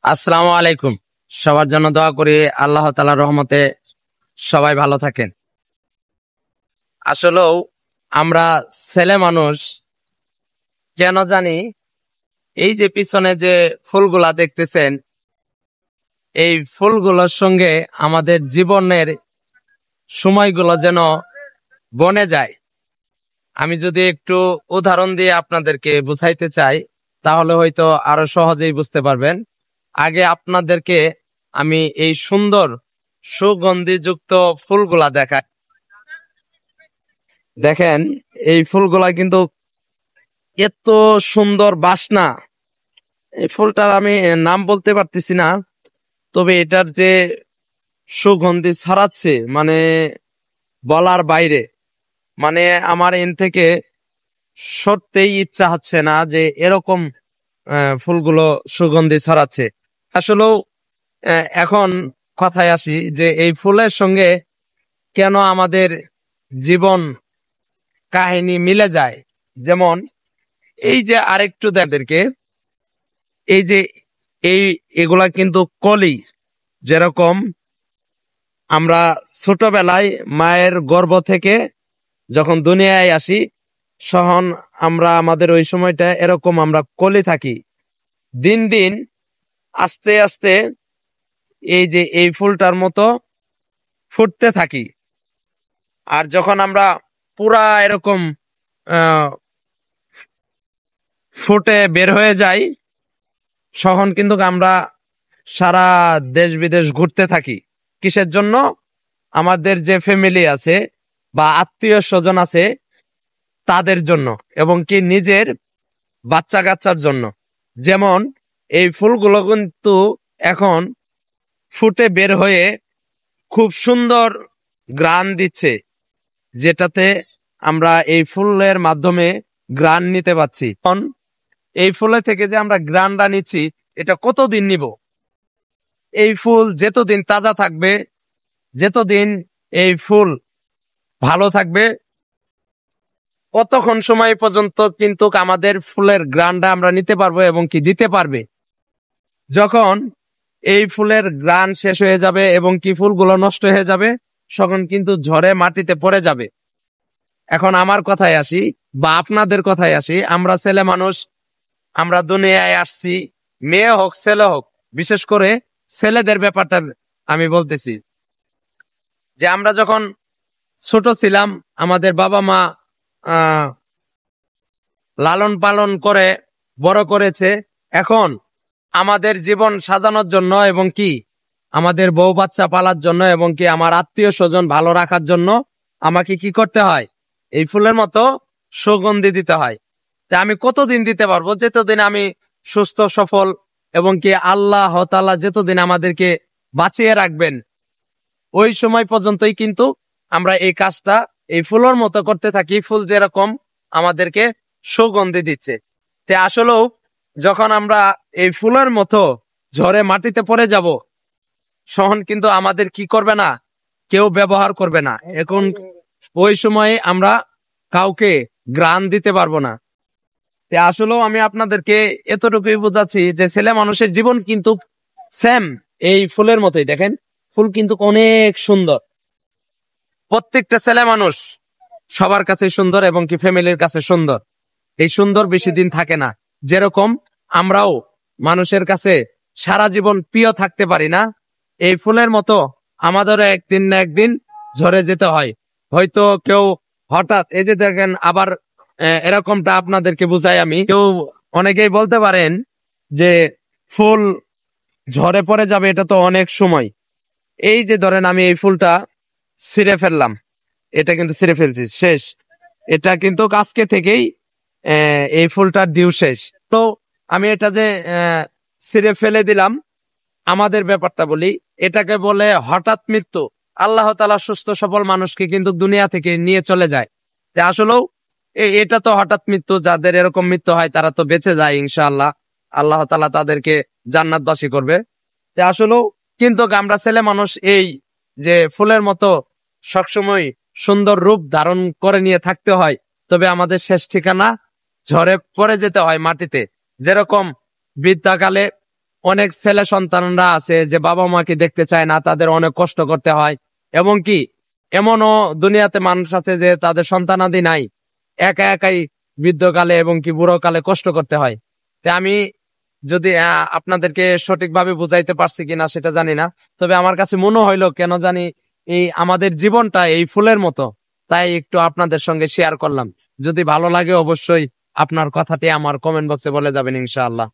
আসসালামু আলাইকুম। সবার জন্য দোয়া করি আল্লাহ তাআলার রহমতে সবাই ভালো থাকেন। আসলেও আমরা ছেলে মানুষ কেন জানি এই যে পিছনে যে ফুলগুলা দেখতেছেন, এই ফুলগুলোর সঙ্গে আমাদের জীবনের সময়গুলো যেন বনে যায়। আমি যদি একটু উদাহরণ দিয়ে আপনাদেরকে বুঝাইতে চাই তাহলে হয়তো আরো সহজেই বুঝতে পারবেন। আগে আপনাদেরকে আমি এই সুন্দর সুগন্ধিযুক্ত ফুলগুলা দেখাই। দেখেন, এই ফুলগুলা কিন্তু এত সুন্দর বাসনা। এই ফুলটার আমি নাম বলতে পারতেছি না, তবে এটার যে সুগন্ধি ছড়াচ্ছে মানে বলার বাইরে। মানে আমার এন থেকে সরতেই ইচ্ছা হচ্ছে না যে এরকম ফুলগুলো সুগন্ধি ছড়াচ্ছে। আসলেও এখন কথায় আসি যে এই ফুলের সঙ্গে কেন আমাদের জীবন কাহিনী মিলে যায়। যেমন এই যে আরেকটু দেখদেরকে এই যে এই এগুলা কিন্তু কলি। যেরকম আমরা ছোটবেলায় মায়ের গর্ভ থেকে যখন দুনিয়ায় আসি, সহন আমরা আমাদের ওই সময়টা এরকম আমরা কলি থাকি। দিন দিন আস্তে আস্তে এই যে এই ফুলটার মতো ফুটতে থাকি। আর যখন আমরা পুরা এরকম আহ ফুটে বের হয়ে যাই, তখন কিন্তু আমরা সারা দেশ বিদেশ ঘুরতে থাকি। কিসের জন্য? আমাদের যে ফ্যামিলি আছে বা আত্মীয় স্বজন আছে তাদের জন্য, এবং কি নিজের বাচ্চা কাচ্চার জন্য। যেমন এই ফুলগুলো কিন্তু এখন ফুটে বের হয়ে খুব সুন্দর ঘ্রাণ দিচ্ছে, যেটাতে আমরা এই ফুলের মাধ্যমে ঘ্রাণ নিতে পারছি। এই ফুলে থেকে যে আমরা ঘ্রাণটা নিচ্ছি, এটা কতদিন নিব? এই ফুল যতদিন তাজা থাকবে, যতদিন এই ফুল ভালো থাকবে, কতক্ষণ সময় পর্যন্ত কিন্তু আমাদের ফুলের ঘ্রাণটা আমরা নিতে পারবো এবং কি দিতে পারবে। যখন এই ফুলের ঘ্রাণ শেষ হয়ে যাবে এবং কি ফুলগুলো নষ্ট হয়ে যাবে, তখন কিন্তু ঝড়ে মাটিতে পড়ে যাবে। এখন আমার কথায় আসি বা আপনাদের কথায় আসি, আমরা ছেলে মানুষ, আমরা দুনিয়ায় আসছি, মেয়ে হোক ছেলে হোক, বিশেষ করে ছেলেদের ব্যাপারটা আমি বলতেছি। যে আমরা যখন ছোট ছিলাম, আমাদের বাবা মা লালন পালন করে বড় করেছে। এখন আমাদের জীবন সাজানোর জন্য এবং কি আমাদের বউ বাচ্চা পালার জন্য এবং কি আমার আত্মীয় স্বজন ভালো রাখার জন্য আমাকে কি করতে হয়? এই ফুলের মতো সুগন্ধি দিতে হয়। তা আমি কতদিন দিতে পারবো? যতদিন আমি সুস্থ সফল এবং কি আল্লাহ তাআলা যতদিন আমাদেরকে বাঁচিয়ে রাখবেন, ওই সময় পর্যন্তই কিন্তু আমরা এই কাজটা এই ফুলের মতো করতে থাকি। ফুল যেরকম আমাদেরকে সুগন্ধি দিচ্ছে, তে আসলেও যখন আমরা এই ফুলের মতো ঝড়ে মাটিতে পড়ে যাব, তখন কিন্তু আমাদের কি করবে না, কেউ ব্যবহার করবে না। এখন ওই সময়ে আমরা কাউকে ঘ্রাণ দিতে পারবো না। তে আসলেও আমি আপনাদেরকে এতটুকুই বোঝাচ্ছি যে ছেলে মানুষের জীবন কিন্তু সেম এই ফুলের মতোই। দেখেন, ফুল কিন্তু অনেক সুন্দর। প্রত্যেকটা ছেলে মানুষ সবার কাছে সুন্দর এবং কি ফ্যামিলির কাছে সুন্দর। এই সুন্দর বেশি দিন থাকে না। যেরকম আমরাও মানুষের কাছে সারা জীবন প্রিয় থাকতে পারি না, এই ফুলের মতো আমাদেরও একদিন না একদিন ঝরে যেতে হয়। হয়তো কেউ হঠাৎ, এই যে দেখেন আবার এরকমটা আপনাদেরকে বুঝাই আমি। কেউ অনেকেই বলতে পারেন যে ফুল ঝরে পড়ে যাবে, এটা তো অনেক সময়। এই যে ধরেন আমি এই ফুলটা ছিঁড়ে ফেললাম, এটা কিন্তু ছিঁড়ে ফেলছি, শেষ। এটা কিন্তু আজকে থেকেই এই ফুলটার ডিউ শেষ। তো আমি এটা যে ছিঁড়ে ফেলে দিলাম, আমাদের ব্যাপারটা বলি, এটাকে বলে হঠাৎ মৃত্যু। আল্লাহ তাআলা সুস্থ সবল মানুষকে কিন্তু দুনিয়া থেকে নিয়ে চলে যায়। আসলেও এটা তো হঠাৎ মৃত্যু। যাদের এরকম মৃত্যু হয় তারা তো বেঁচে যায় ইনশাআল্লাহ, আল্লাহ তাআলা তাদেরকে জান্নাতবাসী করবে। আসলেও কিন্তু আমরা ছেলে মানুষ এই যে ফুলের মতো সবসময় সুন্দর রূপ ধারণ করে নিয়ে থাকতে হয়, তবে আমাদের শেষ ঠিকানা ঝরে পড়ে যেতে হয় মাটিতে। যেরকম বৃদ্ধাকালে অনেক ছেলে সন্তানরা আছে যে বাবা মাকে দেখতে চায় না, তাদের অনেক কষ্ট করতে হয়, এবং কি এমনও দুনিয়াতে মানুষ আছে যে তাদের সন্তানাদি নাই, একা একাই বৃদ্ধকালে এবং কি বুড়োকালে কষ্ট করতে হয়। তে আমি যদি আপনাদেরকে সঠিকভাবে বুঝাইতে পারছি কিনা সেটা জানি না, তবে আমার কাছে মনে হইলো কেন জানি এই আমাদের জীবনটা এই ফুলের মতো, তাই একটু আপনাদের সঙ্গে শেয়ার করলাম। যদি ভালো লাগে অবশ্যই আপনার কথাটি আমার কমেন্ট বক্সে বলে যাবেন ইনশাআল্লাহ।